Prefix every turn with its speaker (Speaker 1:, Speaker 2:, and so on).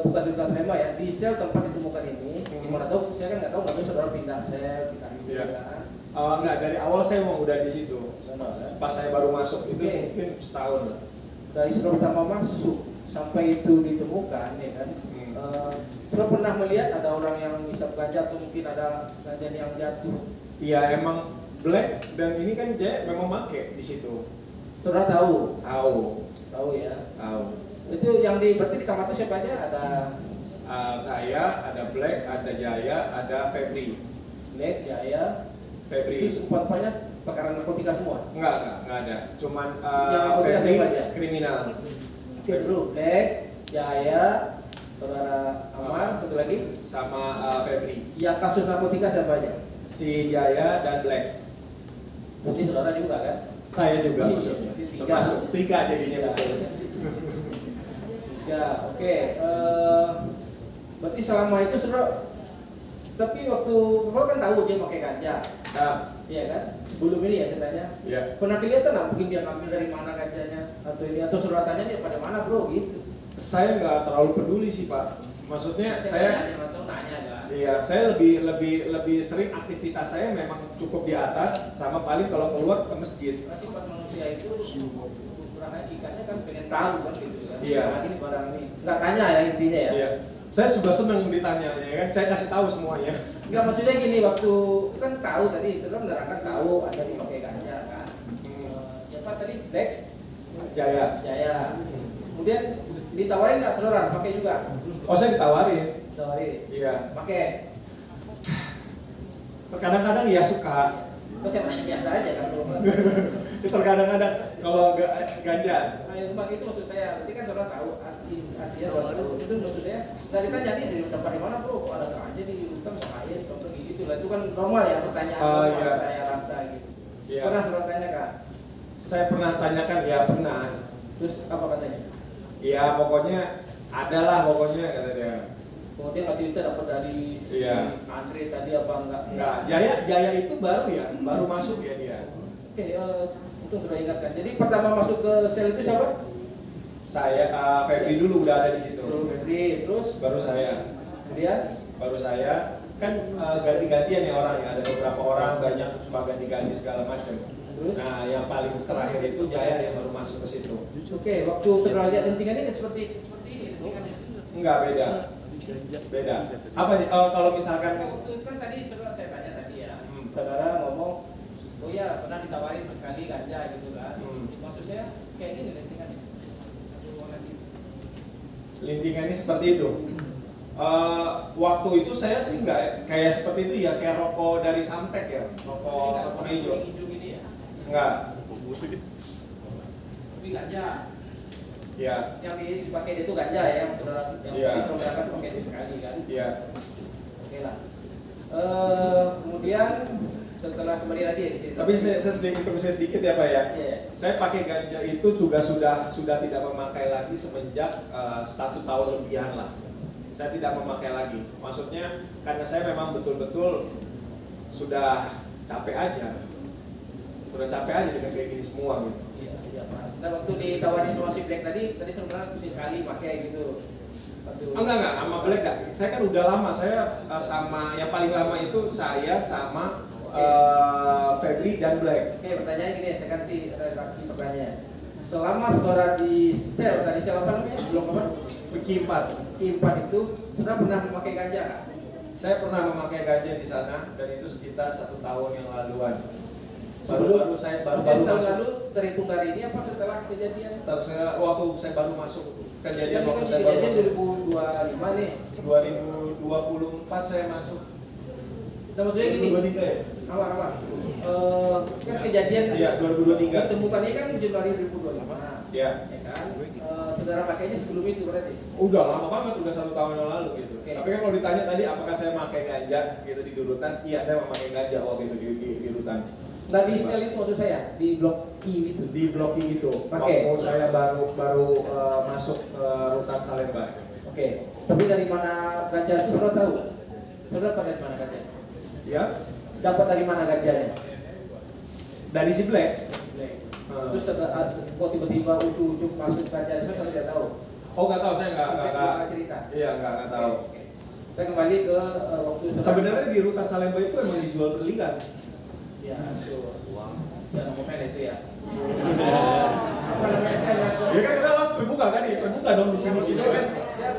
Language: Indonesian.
Speaker 1: bukan di Rutan Salemba ya, di sel tempat ditemukan ini, gimana tahu, saya kan nggak tahu, nggak tahu saudara pindah sel, kita
Speaker 2: Iya.
Speaker 1: kan.
Speaker 2: Enggak, dari awal saya memang udah di situ. Pas saya baru masuk itu
Speaker 1: Oke.
Speaker 2: mungkin setahun lah.
Speaker 1: Dari saudara pertama masuk sampai itu ditemukan, ya kan. Saudara pernah melihat ada orang yang bisa ganja atau mungkin ada ganja yang jatuh?
Speaker 2: Iya, emang Black dan ini kan Jaya memang make di situ.
Speaker 1: Saudara tahu?
Speaker 2: Tahu.
Speaker 1: Tahu ya.
Speaker 2: Tahu.
Speaker 1: Itu yang berarti di kamar itu siapa aja? Ada
Speaker 2: Saya, ada Black, ada Jaya, ada Febri.
Speaker 1: Black, Jaya.
Speaker 2: Febri.
Speaker 1: Itu empat-empatnya perkara narkotika semua?
Speaker 2: Enggak ada. Cuman
Speaker 1: Yang narkotika
Speaker 2: Febri
Speaker 1: siapa aja?
Speaker 2: kriminal.
Speaker 1: Oke dulu, Black, Jaya, saudara Amar, satu lagi.
Speaker 2: Sama Febri.
Speaker 1: Yang kasus narkotika siapa aja?
Speaker 2: Si Jaya dan Black.
Speaker 1: Berarti saudara juga kan?
Speaker 2: Saya juga
Speaker 1: Iya,
Speaker 2: maksudnya.
Speaker 1: tiga.
Speaker 2: Termasuk tiga jadinya
Speaker 1: Ya,
Speaker 2: betul.
Speaker 1: ya oke. Berarti selama itu saudara, tapi waktu saudara kan tahu dia pakai ganja,
Speaker 2: Nah,
Speaker 1: iya kan? Sebelum ini ya ceritanya.
Speaker 2: ya.
Speaker 1: Pernah kelihatan nggak mungkin dia ngambil dari mana ganjanya atau ini atau saudara tanya dia pada mana bro gitu?
Speaker 2: Saya nggak terlalu peduli sih Pak. Maksudnya saya
Speaker 1: langsung nanya kan.
Speaker 2: iya, saya lebih sering aktivitas saya memang cukup di atas sama paling kalau keluar ke masjid.
Speaker 1: Karena sifat manusia itu kurang hakikatnya kan pengen tahu kan gitu kan.
Speaker 2: Iya.
Speaker 1: Barang ini barang ini. Nggak tanya ya intinya ya.
Speaker 2: Iya. Saya sudah senang ditanya ya kan. Saya kasih tahu semuanya.
Speaker 1: Enggak maksudnya gini waktu kan tahu tadi saudara menerangkan tahu ada dipakai ganja kan. Siapa tadi Black
Speaker 2: Jaya.
Speaker 1: Jaya. Kemudian ditawarin nggak saudara pakai juga?
Speaker 2: Oh, saya ditawarin.
Speaker 1: Ditawarin.
Speaker 2: Iya.
Speaker 1: Pakai.
Speaker 2: Kadang-kadang ya suka.
Speaker 1: Terus yang nanya biasa aja kan belum.
Speaker 2: Terkadang-kadang kalau ganja.
Speaker 1: Nah, itu maksud saya. Berarti kan saudara tahu artinya saudara tahu. Itu maksud saya. Nggak ditanya nih dari tempat di mana bro? Kok ada ganja di hutan bahaya di tempat gitu lah. Itu kan normal ya pertanyaan normal
Speaker 2: Iya.
Speaker 1: saya rasa gitu.
Speaker 2: Iya.
Speaker 1: Pernah saudara tanya kan?
Speaker 2: Saya pernah tanyakan ya pernah.
Speaker 1: Terus apa katanya?
Speaker 2: Iya, pokoknya adalah pokoknya kata dia.
Speaker 1: Kemudian masih itu dapat dari
Speaker 2: Iya.
Speaker 1: antri tadi apa enggak?
Speaker 2: Enggak, Jaya itu baru ya, baru masuk ya dia.
Speaker 1: Oke, itu sudah ingatkan. Jadi pertama masuk ke sel itu siapa?
Speaker 2: Saya Febri dulu udah ada di situ.
Speaker 1: Dulu Febri, terus
Speaker 2: Baru saya.
Speaker 1: kemudian
Speaker 2: Baru saya kan ganti-gantian ya orang ya, ada beberapa orang banyak suka ganti-ganti segala macam.
Speaker 1: terus.
Speaker 2: Nah, yang paling terakhir itu Jaya yang baru masuk ke situ.
Speaker 1: Oke, waktu saudara lihat dentingannya seperti ini dentingannya.
Speaker 2: Enggak beda. Beda. Apa nih kalau misalkan
Speaker 1: Kan waktu kan tadi saudara saya tanya tadi ya.
Speaker 2: Hmm.
Speaker 1: Saudara ngomong, oh ya pernah ditawarin sekali ganja gitu kan. Maksud saya kayak gini dentingannya. Atau warna gitu.
Speaker 2: lintingannya seperti itu. Waktu itu saya sih enggak kayak seperti itu ya, kayak rokok dari Samtek ya, rokok sampah hijau.
Speaker 1: Hijau gini ya.
Speaker 2: Enggak.
Speaker 1: Tapi ganja.
Speaker 2: Ya,
Speaker 1: Yang dipakai itu ganja ya, yang saudara yang
Speaker 2: Iya.
Speaker 1: saudara berangkat pakai sekali kan.
Speaker 2: iya.
Speaker 1: Oke lah. Kemudian setelah kembali lagi ya.
Speaker 2: Tapi saya sedikit untuk saya sedikit ya Pak ya.
Speaker 1: Iya.
Speaker 2: Saya pakai ganja itu juga sudah tidak memakai lagi semenjak 1 tahun lebihan lah. Saya tidak memakai lagi. Maksudnya karena saya memang betul-betul sudah capek aja. Sudah capek aja dengan kayak gini semua gitu.
Speaker 1: Iya Pak. Nah waktu ditawarin sama si Black tadi sebenarnya sekali pakai gitu. Waktu
Speaker 2: Enggak, sama Black enggak. Saya kan udah lama, saya sama yang paling lama itu saya sama Febri dan Black.
Speaker 1: Oke, pertanyaan gini, saya ganti redaksi pertanyaan. Selama saudara di sel, tadi sel apa namanya? Blok apa?
Speaker 2: Q4.
Speaker 1: Q4 itu, saudara pernah memakai ganja nggak?
Speaker 2: Saya pernah memakai ganja di sana dan itu sekitar 1 tahun yang laluan.
Speaker 1: Sebelum-
Speaker 2: Baru saya
Speaker 1: Maksudnya
Speaker 2: baru
Speaker 1: setahun
Speaker 2: masuk.
Speaker 1: lalu terhitung dari ini apa setelah kejadian?
Speaker 2: Waktu saya baru masuk kejadian
Speaker 1: Jadi
Speaker 2: waktu
Speaker 1: kan
Speaker 2: saya baru
Speaker 1: kejadian
Speaker 2: masuk
Speaker 1: 2025 nih.
Speaker 2: 2024 saya masuk.
Speaker 1: Nah maksudnya gini,
Speaker 2: 2023 ya?
Speaker 1: awal-awal. Kan kejadian
Speaker 2: Iya, 2023.
Speaker 1: ditemukannya kan Januari 2025.
Speaker 2: Ya.
Speaker 1: Ya kan? Saudara pakainya sebelum itu berarti?
Speaker 2: Udah lama banget, udah 1 tahun yang lalu gitu.
Speaker 1: Oke.
Speaker 2: Tapi kan kalau ditanya tadi apakah saya pakai ganja gitu di Durutan? Iya, saya memakai ganja waktu itu di Rutan.
Speaker 1: Nah di sel itu maksud saya, di blok Q itu.
Speaker 2: Di blocking itu.
Speaker 1: Pakai.
Speaker 2: Waktu saya baru masuk Rutan Salemba.
Speaker 1: Oke, tapi dari mana ganja itu saudara tahu? Saudara tahu dari mana ganja?
Speaker 2: Ya,
Speaker 1: Dapat dari mana ganjanya?
Speaker 2: dari si Black.
Speaker 1: Terus kok tiba-tiba ujung masuk ganja itu saya tidak tahu.
Speaker 2: Oh nggak tahu, saya nggak
Speaker 1: cerita.
Speaker 2: Iya nggak tahu.
Speaker 1: Oke. Kita kembali ke waktu
Speaker 2: Sebenarnya di Rutan Salemba itu emang dijual berlian.
Speaker 1: Ya, itu uang. Jangan ngomongin itu ya.
Speaker 3: Oh.
Speaker 1: Apa namanya saya?
Speaker 2: Ya kan kita harus terbuka kan ya, terbuka dong di sini gitu kan.
Speaker 1: Saya